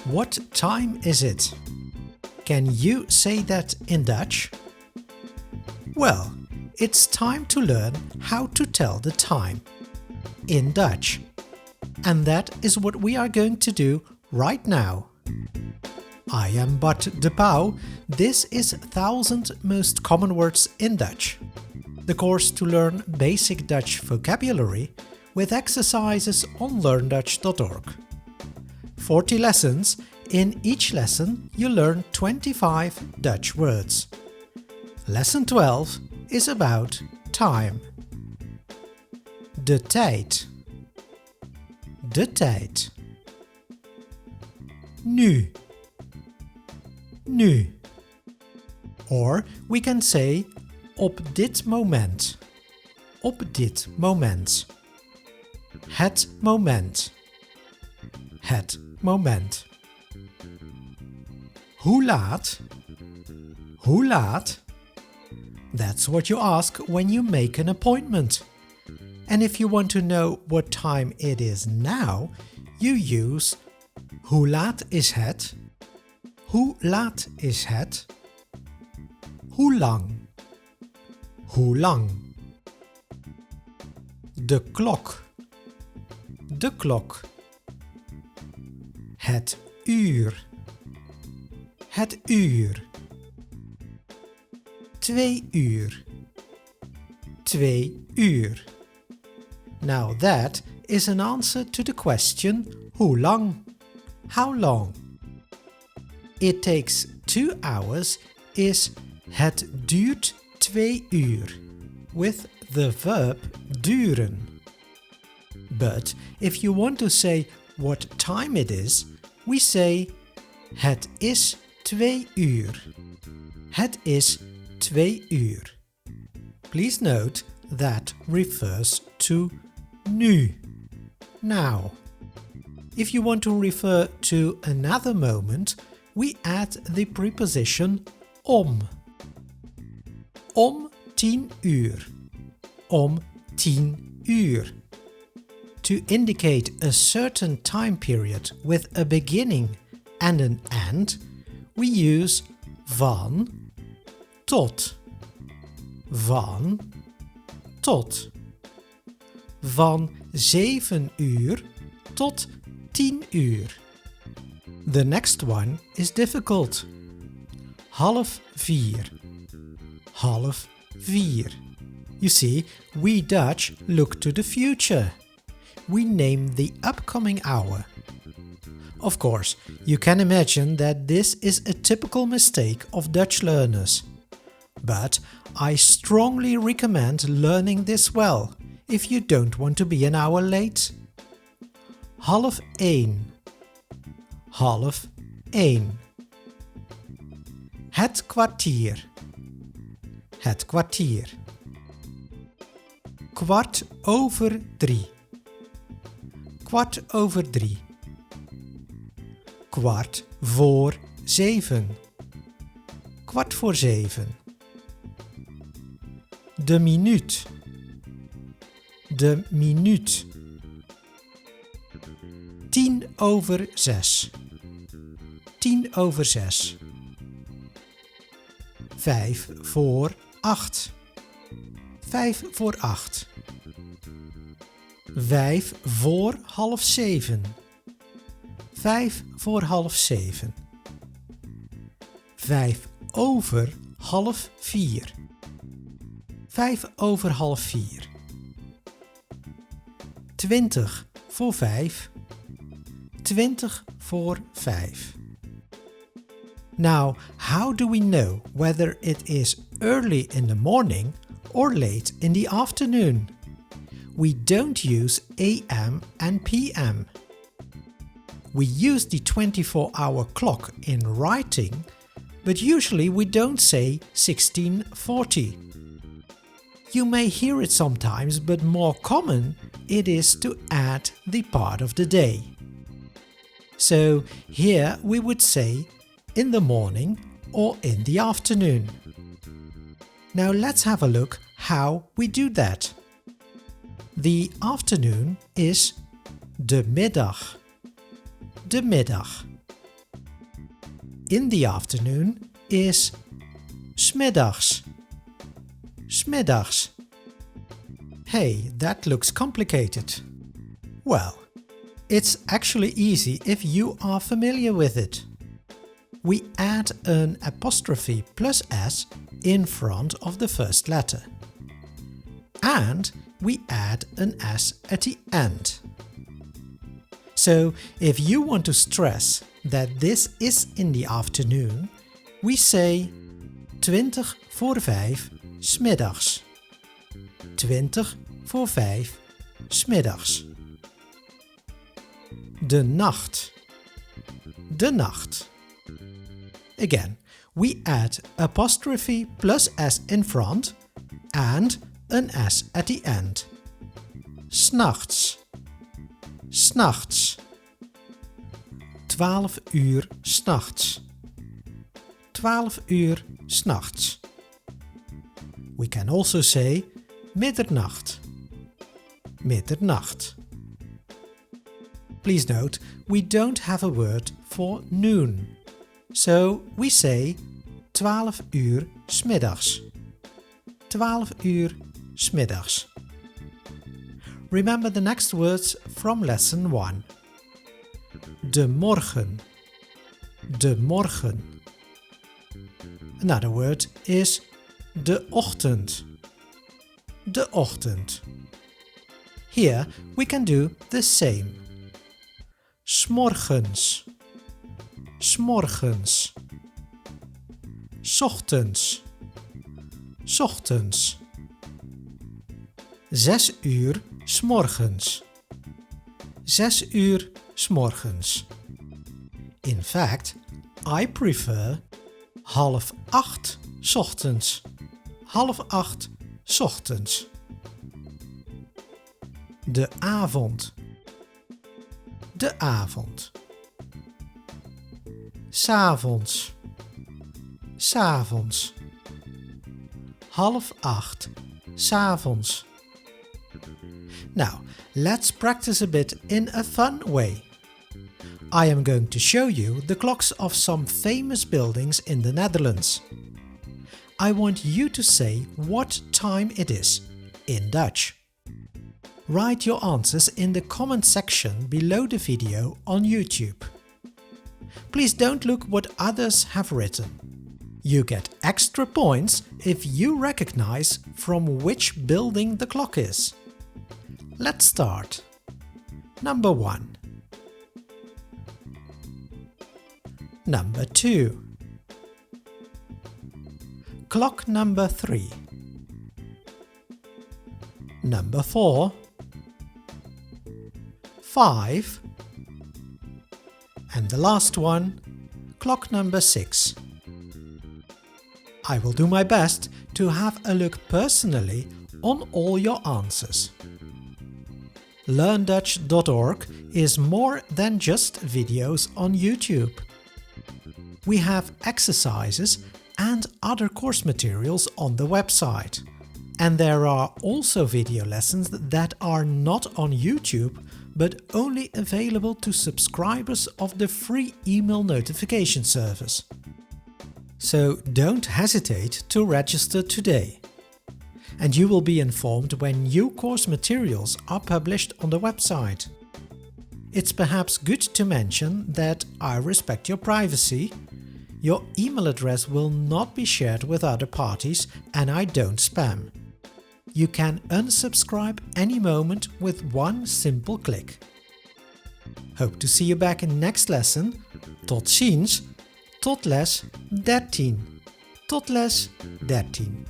What time is it? Can you say that in Dutch? Well, it's time to learn how to tell the time in Dutch. And that is what we are going to do right now. I am Bart de Pau. This is 1000 Most Common Words in Dutch, the course to learn basic Dutch vocabulary with exercises on learndutch.org. 40 lessons. In each lesson you learn 25 Dutch words. Lesson 12 is about time. De tijd. De tijd. Nu. Nu. Or we can say op dit moment. Op dit moment. Het moment. Het moment. Hoe laat? Hoe laat? That's what you ask when you make an appointment. And if you want to know what time it is now, you use hoe laat is het? Hoe laat is het? Hoe lang? Hoe lang? De klok. De klok. Het uur. Het uur. 2 uur. 2 uur. Now that is an answer to the question hoe lang? How long? It takes 2 hours is het duurt 2 uur with the verb duren. But if you want to say what time it is, we say het is 2 uur. Het is 2 uur. Please note that refers to nu. Now. If you want to refer to another moment, we add the preposition om. Om 10 uur. Om 10 uur. To indicate a certain time period with a beginning and an end, we use van tot. Van tot. Van 7 uur tot 10 uur. The next one is difficult. 3:30. 3:30. You see, we Dutch look to the future. We name the upcoming hour. Of course, you can imagine that this is a typical mistake of Dutch learners. But I strongly recommend learning this well if you don't want to be an hour late. 12:30. 12:30. Het kwartier. Het kwartier. 3:15. 3:15. 6:45. 6:45. De minuut. De minuut. 6:10. 6:10. 5:45. 5:45. 6:55. 6:55. 4:05. 4:05. 5:20. 5:20. Now, how do we know whether it is early in the morning or late in the afternoon? We don't use AM and PM. We use the 24-hour clock in writing, but usually we don't say 16:40. You may hear it sometimes, but more common it is to add the part of the day. So here we would say in the morning or in the afternoon. Now let's have a look how we do that. The afternoon is de middag. De middag. in the afternoon is 's middags. 's middags. Hey, that looks complicated. Well, it's actually easy if you are familiar with it. We add an apostrophe plus s in front of the first letter. And we add an s at the end. So if you want to stress that this is in the afternoon, we say 20 voor 5 's middags. 20 voor 5 's middags. De nacht. De nacht. Again, we add apostrophe plus s in front and an s at the end. 'S'nachts. 'S'nachts. 12 uur 's'nachts. 12 uur 's'nachts. We can also say middernacht. Middernacht. Please note, we don't have a word for noon. So we say 12 uur 's middags. 12 uur 's middags. Remember the next words from lesson 1. De morgen. De morgen. Another word is de ochtend. De ochtend. Here we can do the same. 'S'morgens. 'S'morgens. 'Ochtends. 'Ochtends. 6 uur 's morgens. 6 uur 's morgens. In fact, I prefer 7:30 's ochtends. 7:30 's ochtends. De avond. De avond. 'S'avonds. 'S'avonds. 7:30 's'avonds. Now, let's practice a bit in a fun way. I am going to show you the clocks of some famous buildings in the Netherlands. I want you to say what time it is in Dutch. Write your answers in the comment section below the video on YouTube. Please don't look what others have written. You get extra points if you recognize from which building the clock is. Let's start. Number 1. Number 2. Clock number 3. Number 4. 5. And the last one, clock number 6. I will do my best to have a look personally on all your answers. LearnDutch.org is more than just videos on YouTube. We have exercises and other course materials on the website. And there are also video lessons that are not on YouTube but only available to subscribers of the free email notification service. So don't hesitate to register today. And you will be informed when new course materials are published on the website. It's perhaps good to mention that I respect your privacy. Your email address will not be shared with other parties and I don't spam. You can unsubscribe any moment with one simple click. Hope to see you back in next lesson. Tot ziens, tot les 13. Tot les 13.